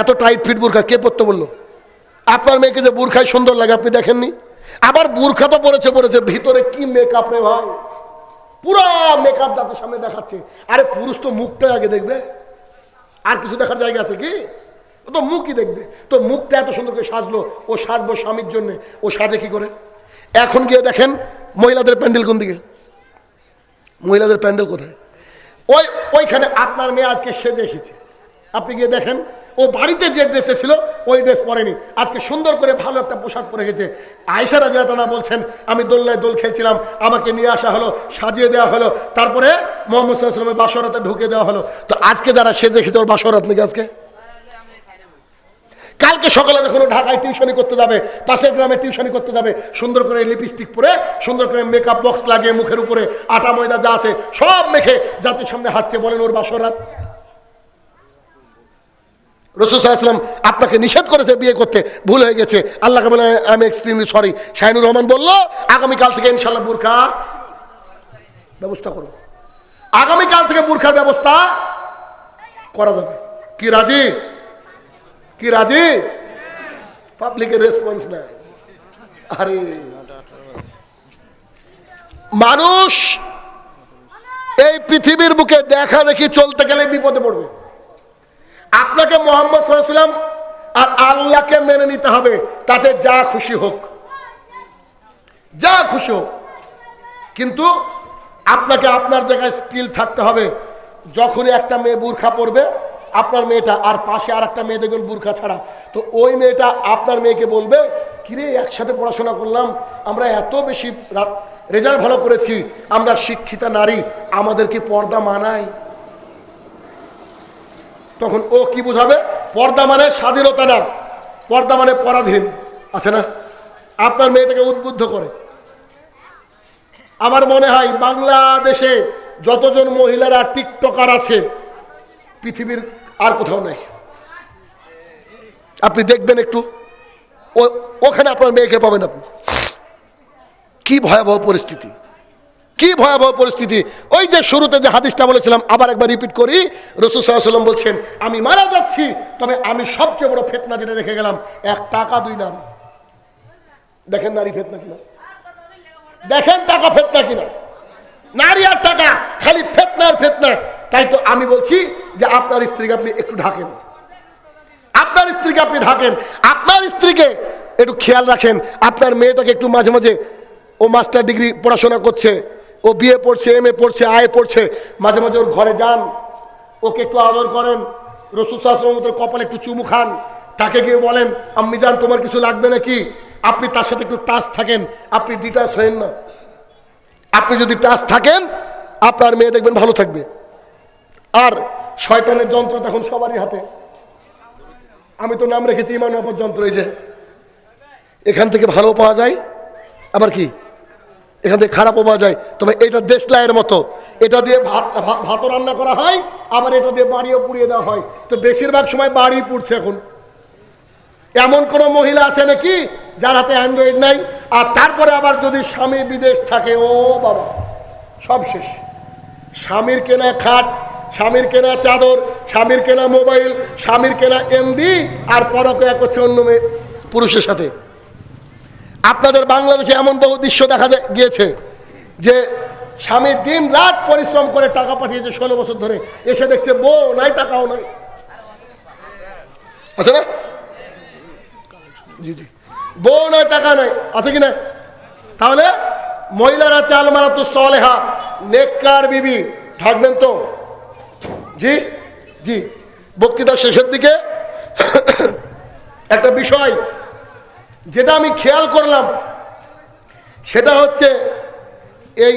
এত tight fit বোরখা কে পরতে বললো? আপনার মেয়েকে যে বোরখায় সুন্দর লাগে আপনি দেখেননি? আবার বোরখা তো পরেছে ভিতরে কি মেকআপ রে ভাই, পুরা মেকআপ যাতে সামনে দেখাচ্ছে। আরে পুরুষ তো মুখটাই আগে দেখবে, আর কিছু দেখার জায়গা আছে কি? ও তো মুখই দেখবে। তো মুখটা এত সুন্দর করে সাজলো, ও সাজবো স্বামীর জন্য, ও সাজে কি করে? এখন গিয়ে দেখেন মহিলাদের প্যান্ডেল কোন দিকে, মহিলাদের প্যান্ডেল কোথায়? ওইখানে আপনার মেয়ে আজকে সেজে এসেছে, আপনি গিয়ে দেখেন ও বাড়িতে যে ড্রেসে ছিল ওই ড্রেস পরেনি, আজকে সুন্দর করে ভালো একটা পোশাক পরে গেছে। আয়েশা রাদিয়াল্লাহু আনহা বলছেন, আমি দোলনায় দোল খেয়েছিলাম, আমাকে নিয়ে আসা হলো, সাজিয়ে দেওয়া হলো, তারপরে মুহাম্মদ সাল্লাল্লাহু আলাইহি ওয়াসাল্লামের বাসরাতে ঢুকে দেওয়া হলো। তো আজকে যারা সেজে এসেছে ওর বাসরাত নাকি আজকে? কালকে সকালে যখন ঢাকায় টিউশনি করতে যাবে, পাশের গ্রামে টিউশনি করতে যাবে, সুন্দর করে লিপস্টিক পরে, সুন্দর করে মেকআপ বক্স লাগিয়ে, মুখের উপরে আটা ময়দা যা আছে সব মেখে জাতির সামনে হাঁটছে, বলেন ওর বাসরাত? রাসূল সাল্লাল্লাহু আলাইহি ওয়াসাল্লাম আপনাকে নিষেধ করেছে বিয়ে করতে, ভুল হয়ে গেছে, আল্লাহকে বলে I am extremely sorry. Shahinur Rahman বলল আগামীকাল থেকে ইনশাআল্লাহ বোরখা ব্যবস্থা করব, আগামীকাল থেকে বোরখার ব্যবস্থা করা যাবে। কি রাজি? কি রাজি? পাবলিকের রেসপন্স নাই। আরে মানুষ এই পৃথিবীর বুকে দেখা দেখি চলতে গেলে বিপদে পড়বে। আপনাকে মুহাম্মদ সাল্লাল্লাহু আলাইহি ওয়াসাল্লাম আর আল্লাহকে মেনে নিতে হবে, তাতে যা খুশি হোক, যা খুশি হোক। কিন্তু আপনাকে আপনার জায়গায় স্কিল থাকতে হবে। যখনই একটা মেয়ে বোরখা পরবে, আপনার মেয়েটা, আর পাশে আর একটা মেয়ে দেখবেন বোরখা ছাড়া, তো ওই মেয়েটা আপনার মেয়েকে বলবে, কিরে একসাথে পড়াশোনা করলাম, আমরা এত বেশি রেজাল্ট ভালো করেছি, আমরা শিক্ষিতা নারী, আমাদের কি পর্দা মানায়? তখন ও কি বুঝাবে? পর্দা মানে স্বাধীনতা না, পর্দা মানে পরাধীন, আছে না? আপনার মেয়েটাকে উদ্বুদ্ধ করে। আমার মনে হয় বাংলাদেশে যতজন মহিলারা টিকটকার আছে পৃথিবীর আর কোথাও নাই। আপনি দেখবেন একটু, ওখানে আপনার মেয়েকে পাবেন আপনি। কি ভয়াবহ পরিস্থিতি, কি ভয়াবহ পরিস্থিতি! ওই যে শুরুতে যে হাদিসটা বলেছিলাম, আবার একবার রিপিট করি। রাসূল সাল্লাল্লাহু আলাইহি ওয়াসাল্লাম বলছেন, আমি মারা যাচ্ছি, তবে আমি সবচেয়ে বড় ফিতনা যেটা রেখে গেলাম, এক টাকা দুই নারী। দেখেন নারী ফিতনা কিনা, দেখেন টাকা ফিতনা কিনা, নারী আর টাকা, খালি ফিতনা আর ফিতনা। তাই তো আমি বলছি যে আপনার স্ত্রীকে আপনি একটু ঢাকেন, আপনার স্ত্রীকে আপনি ঢাকেন, আপনার স্ত্রীকে একটু খেয়াল রাখেন। আপনার মেয়েটাকে একটু মাঝে মাঝে, ও মাস্টার ডিগ্রি পড়াশোনা করছে, ও বিএ পড়ছে, এমএ পড়ছে, আইএ পড়ছে, মাঝে মাঝে ওর ঘরে যান, ওকে একটু আদর করেন, রাসূল সাল্লাল্লাহু আলাইহি ওয়াসাল্লামের কপালে একটু চুমু খান, তাকে গিয়ে বলেন, আম্মি জান তোমার কিছু লাগবে নাকি? আপনি তার সাথে একটু টাচ থাকেন, আপনি ডিটাচ হয়েন না। আপনি যদি টাচ থাকেন, আপনার মেয়ে দেখবেন ভালো থাকবে। আর শয়তানের যন্ত্র তখন সবারই হাতে। আমি তো নাম রেখেছি ইমান অপর যন্ত্র। এই যে এখান থেকে ভালো পাওয়া যায়, আবার কি এখান থেকে খারাপও পাওয়া যায়। তবে এটা দেশলাইয়ের মতো, এটা দিয়ে ভাতও রান্না করা হয়, আবার এটা দিয়ে বাড়িও পুড়িয়ে দেওয়া হয়। তো বেশিরভাগ সময় বাড়ি পুড়ছে এখন। এমন কোন মহিলা আছে নাকি যার হাতে অ্যান্ড্রয়েড নাই? আর তারপরে আবার যদি স্বামী বিদেশ থাকে, ও বাবা সব শেষ। স্বামীর কেনা খাট, স্বামীর কেনা চাদর, স্বামীর কেনা মোবাইল, স্বামীর কেনা এমবি, আর পরকীয়া করছে অন্য পুরুষের সাথে। আপনাদের বাংলাদেশে এমন বহু দৃশ্য দেখা গিয়েছে যে স্বামী দিন রাত পরিশ্রম করে টাকা পাঠিয়েছে 16 বছর ধরে, এসে দেখছে বউ নাই, টাকাও নাই, আছে না? জি জি, বউ নাই, টাকা নাই, আছে কিনা? তাহলে মহিলারা চাল মারা তো সলেহা, নেককার বিবি থাকবেন তো? জি জি। বক্তৃতার শেষের দিকে একটা বিষয় যেটা আমি খেয়াল করলাম, সেটা হচ্ছে এই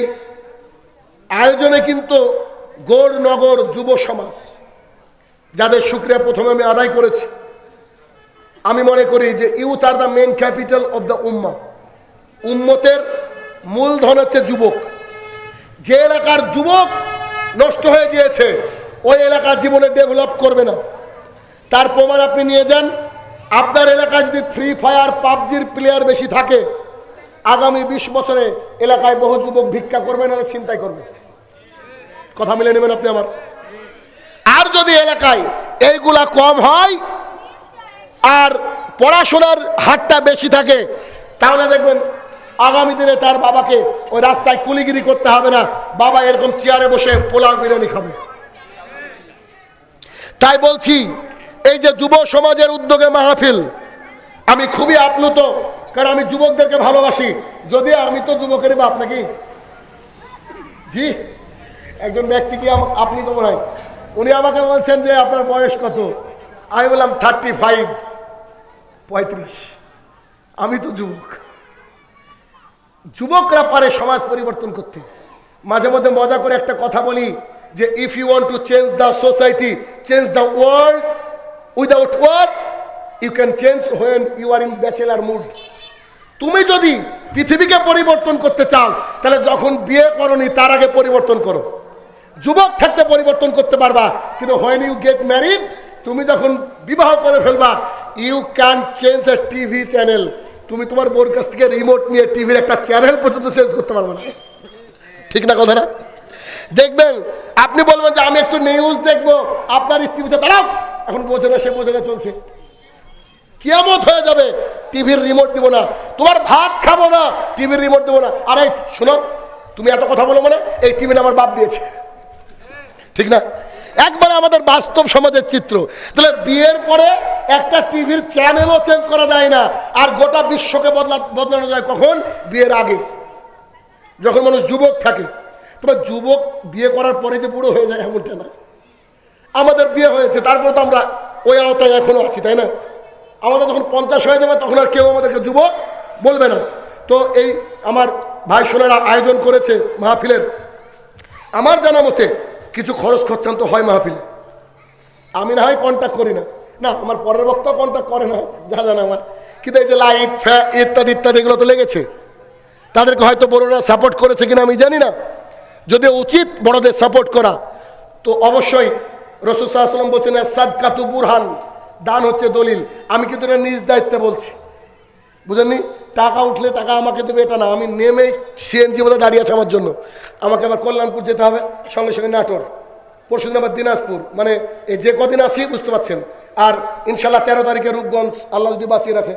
আয়োজনে কিন্তু গৌরনগর যুব সমাজ, যাদের শুকরিয়া প্রথমে আমি আদায় করেছি। আমি মনে করি যে youth are the main capital of the উম্মাহ। উম্মতের মূলধন হচ্ছে যুবক। যে এলাকার যুবক নষ্ট হয়ে গিয়েছে, ওই এলাকার জীবনে ডেভেলপ করবে না। তার প্রমাণ আপনি নিয়ে যান। আপনার এলাকায় যদি ফ্রি ফায়ার পাবজির প্লেয়ার বেশি থাকে, আগামী 20 বছরে এলাকায় বহু যুবক ভিক্ষা করবে, না ছিনতাই করবে। কথা মিলে নেবেন আপনি আমার। আর যদি এলাকায় এইগুলা কম হয়, আর পড়াশোনার হারটা বেশি থাকে, তাহলে দেখবেন আগামী দিনে তার বাবাকে ওই রাস্তায় কুলিগিরি করতে হবে না, বাবা এরকম চেয়ারে বসে পোলাও বিরিয়ানি খাবে। তাই বলছি, এই যে যুব সমাজের উদ্যোগে মাহফিল, আমি খুবই আপ্লুত, কারণ আমি যুবকদেরকে ভালোবাসি। যদি আমি তো যুবকেরই বাপ নাকি? জি, একজন ব্যক্তি কি আপনি তো মনে হয়, উনি আমাকে বলছেন যে আপনার বয়স কত? আমি বললাম 35, 35। আমি তো যুবক। যুবকরা পারে সমাজ পরিবর্তন করতে। মাঝে মধ্যে মজা করে একটা কথা বলি যে if you want to change the society, change the world, without war you can change when you are in bachelor mood. তুমি যদি পৃথিবীকে পরিবর্তন করতে চাও, তাহলে যখন বিয়ে করনি তার আগে পরিবর্তন করো। যুবক থাকতে পরিবর্তন করতে পারবা, কিন্তু হোয়েন ইউ গেট ম্যারিড, তুমি যখন বিবাহ করে ফেলবা, you can change a TV channel. তুমি তোমার বোর কাছ থেকে রিমোট নিয়ে টিভির একটা চ্যানেল পর্যন্ত চেঞ্জ করতে পারবে না। ঠিক না কথা না? দেখবেন আপনি বলবেন যে আমি একটু নিউজ দেখবো, আপনার স্ত্রী বলছে দাঁড়াও, এখন বোঝে না, সে বোঝে না, চলছে। কিয়ামত হয়ে যাবে, টিভির রিমোট দিব না, তোমার ভাত খাবো না, টিভির রিমোট দেবো না। আরে শোনো, তুমি এত কথা বলো মানে এই টিভিটা আমার বাপ দিয়েছে। ঠিক না? একবারে আমাদের বাস্তব সমাজের চিত্র। তাহলে বিয়ের পরে একটা টিভির চ্যানেলও চেঞ্জ করা যায় না, আর গোটা বিশ্বকে বদলানো যায় কখন? বিয়ের আগে, যখন মানুষ যুবক থাকে। তবে যুবক বিয়ে করার পরে যে বুড়ো হয়ে যায় এমনটা না। আমাদের বিয়ে হয়েছে, তারপরে তো আমরা ওই আওতায় এখনো আছি, তাই না? আমাদের যখন 50 হয়ে যাবে তখন আর কেউ আমাদেরকে যুবক বলবে না। তো এই আমার ভাই সোনারা আয়োজন করেছে মাহফিলের, আমার জানা মতে কিছু খরচ খরচান্ত হয় মাহফিলে। আমি না হয় কন্ট্যাক্ট করি না, না আমার পরের বক্তা কন্ট্যাক্ট করে না, যা জানা আমার। কিন্তু এই যে লাইট ইত্যাদি ইত্যাদি এগুলো তো লেগেছে, তাদেরকে হয়তো বড়রা সাপোর্ট করেছে কিনা আমি জানি না। যদি উচিত বড়দের সাপোর্ট করা, তো অবশ্যই রাসূল সাল্লাল্লাহু আলাইহি ওয়াসাল্লাম বলছেন সাদকাতু বুরহান, দান হচ্ছে দলিল। আমি কিন্তু এটা নিজ দায়িত্বে বলছি, বুঝেননি? টাকা উঠলে টাকা আমাকে দেবে এটা না। আমি নেমেই সিএনজি বোধহয় দাঁড়িয়ে আছে আমার জন্য, আমাকে আবার কল্যাণপুর যেতে হবে, সঙ্গে সঙ্গে নাটোর, পরশুদিন আবার দিনাজপুর, মানে এই যে কদিন আসি বুঝতে পারছেন। আর ইনশাল্লাহ 13 তারিখে রূপগঞ্জ, আল্লাহ যদি বাঁচিয়ে রাখে,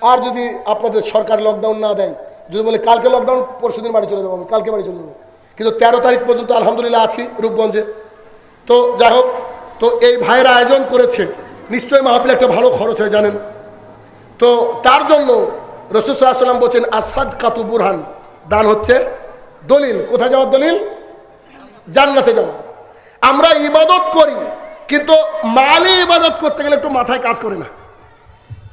আর যদি আপনাদের সরকার লকডাউন না দেয়, যদি বলে কালকে লকডাউন, পরশুদিন বাড়ি চলে যাবো, আমি কালকে বাড়ি চলে যাবো। কিন্তু 13 তারিখ পর্যন্ত আলহামদুলিল্লাহ আছি রূপগঞ্জে। তো যাই হোক, তো এই ভাইয়েরা আয়োজন করেছে, নিশ্চয়ই মাহফিলে একটা ভালো খরচ হয় জানেন। তো তার জন্য রাসূল সাল্লাল্লাহু আলাইহি ওয়াসাল্লাম বলছেন আস-সাদকাতু বুরহান, দান হচ্ছে দলিল। কোথায় যাওয়ার দলিল? জান্নাতে যাওয়া। আমরা ইবাদত করি, কিন্তু মালি ইবাদত করতে গেলে একটু মাথায় কাজ করে না।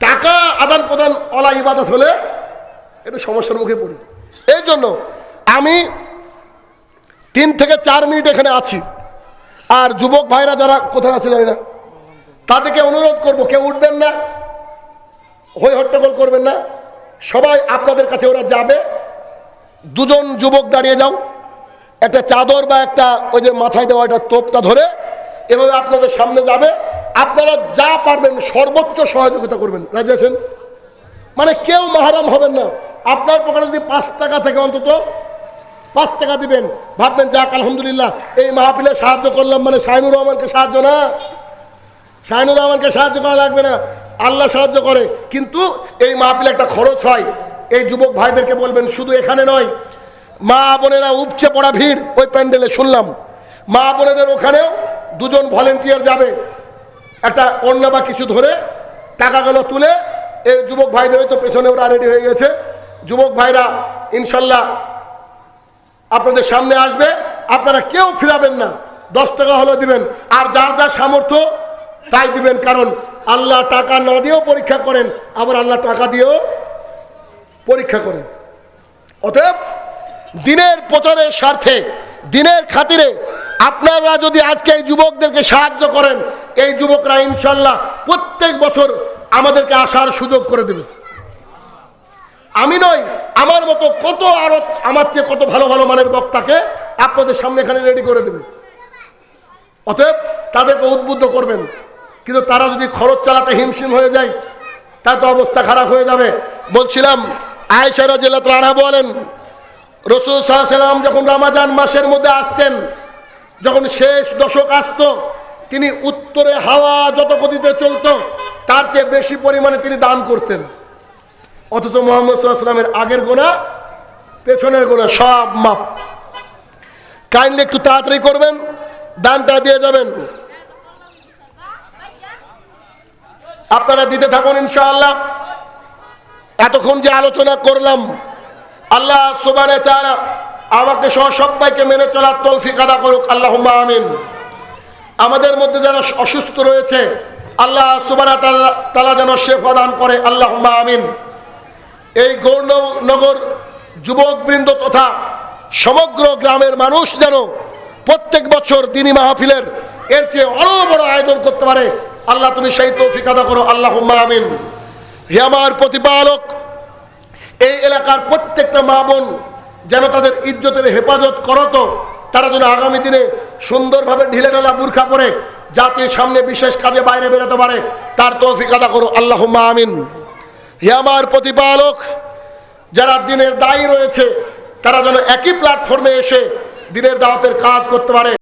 টাকা আদান প্রদান ওলা ইবাদত হলে একটু সমস্যার মুখে পড়ি। এই জন্য আমি 3 থেকে 4 মিনিট এখানে আছি। আর যুবক ভাইরা যারা কোথায় আছে জানি না, তাদেরকে অনুরোধ করব, কেউ উঠবেন না, হই হট্টগোল করবেন না। সবাই আপনাদের কাছে ওরা যাবে, 2 জন যুবক দাঁড়িয়ে যাও, একটা চাদর বা একটা ওই যে মাথায় দেওয়া একটা তোপটা ধরে এভাবে আপনাদের সামনে যাবে। আপনারা যা পারবেন সর্বোচ্চ সহযোগিতা করবেন। রাজি আছেন? মানে কেউ মাহারাম হবেন না। আপনার পকেটে যদি 5 টাকা থেকে অন্তত 5 টাকা দিবেন, ভাববেন যাক আলহামদুলিল্লাহ এই মাহফিলে সাহায্য করলাম, মানে শাহিনুর রহমানকে সাহায্য না, শাহিনুর রহমানকে সাহায্য করা লাগবে না, আল্লাহ সাহায্য করে। কিন্তু এই মাহফিলে একটা খরচ হয়। এই যুবক ভাইদেরকে বলবেন, শুধু এখানে নয়, মা বোনেরা উপচে পড়া ভিড় ওই প্যান্ডেলে শুনলাম, মা বোনেদের ওখানেও 2 জন ভলেন্টিয়ার যাবে, একটা অন্য বা কিছু ধরে টাকাগুলো তুলে এই যুবক ভাইদের তো পেছনে ওরা রেডি হয়ে গেছে। যুবক ভাইরা ইনশাল্লাহ আপনাদের সামনে আসবে, আপনারা কেউ ফিরাবেন না, 10 টাকা হলেও দিবেন, আর যার যার সামর্থ্য তাই দিবেন। কারণ আল্লাহ টাকা না দিয়েও পরীক্ষা করেন, আবার আল্লাহ টাকা দিয়েও পরীক্ষা করেন। অতএব দিনের প্রচারের স্বার্থে, দিনের খাতিরে আপনারা যদি আজকে এই যুবকদেরকে সাহায্য করেন, এই যুবকরা ইনশাল্লাহ প্রত্যেক বছর আমাদেরকে আসার সুযোগ করে দেবে। আমি নয়, আমার মতো কত আরো আমার চেয়ে কত ভালো ভালো মানের বক্তাকে আপনাদের সামনে এখানে রেডি করে দেবে। অতএব তাদেরকে উদ্বুদ্ধ করবেন। কিন্তু তারা যদি খরচ চালাতে হিমশিম হয়ে যায়, তার তো অবস্থা খারাপ হয়ে যাবে। বলছিলাম, আয়েশা রাদিয়াল্লাহু তাআলা বলেন, রাসূল সাল্লাল্লাহু আলাইহি ওয়াসাল্লাম যখন রমজান মাসের মধ্যে আসতেন, যখন শেষ দশক আসতো, তিনি উত্তরে হাওয়া যত গতিতে চলতো, তার চেয়ে বেশি পরিমাণে তিনি দান করতেন, অথচ মুহাম্মদ সাল্লাল্লাহু আলাইহি ওয়াসাল্লামের আগের গোনা পেছনের গোনা সব মাপ। কাইন্ডলি একটু তাড়াতাড়ি করবেন, দানটা দিয়ে যাবেন। আপনারা দিতে থাকুন ইনশাআল্লাহ। এতক্ষণ যে আলোচনা করলাম, আল্লাহ সুবহানাহু ওয়া তাআলা আমাকে সহ সবাইকে মেনে চলার তৌফিক আদা করুক, আল্লাহুম্মা আমিন। আমাদের মধ্যে যারা অসুস্থ রয়েছে, আল্লাহ সুবহানাহু ওয়া তাআলা যেন শিফা দান করে, আল্লাহুম্মা আমিন। এই গৌরনগর যুবকবৃন্দ তথা সমগ্র গ্রামের মানুষ যেন প্রত্যেক বছর দিনী মাহফিলের এর চেয়ে আরো বড় আয়োজন করতে পারে, আল্লাহ তুমি সেই তৌফিক আদা করো, আল্লাহুম্মা আমিন। হে আমার প্রতিপালক, এই এলাকার প্রত্যেকটা মা বোন যেন তাদের ইজ্জতের হেফাজত করতো, তারা যেন আগামী দিনে সুন্দরভাবে ঢিলেঢালা বুরখা পরে জাতির সামনে বিশেষ কাজে বাইরে বেরোতে পারে, তার তৌফিক আদা করো, আল্লাহুম্মা আমিন। হে আমার প্রতিপালক, যারা দিনের দায়ী রয়েছে তারা যেন একই প্ল্যাটফর্মে এসে দিনের দাওয়াতের কাজ করতে পারে।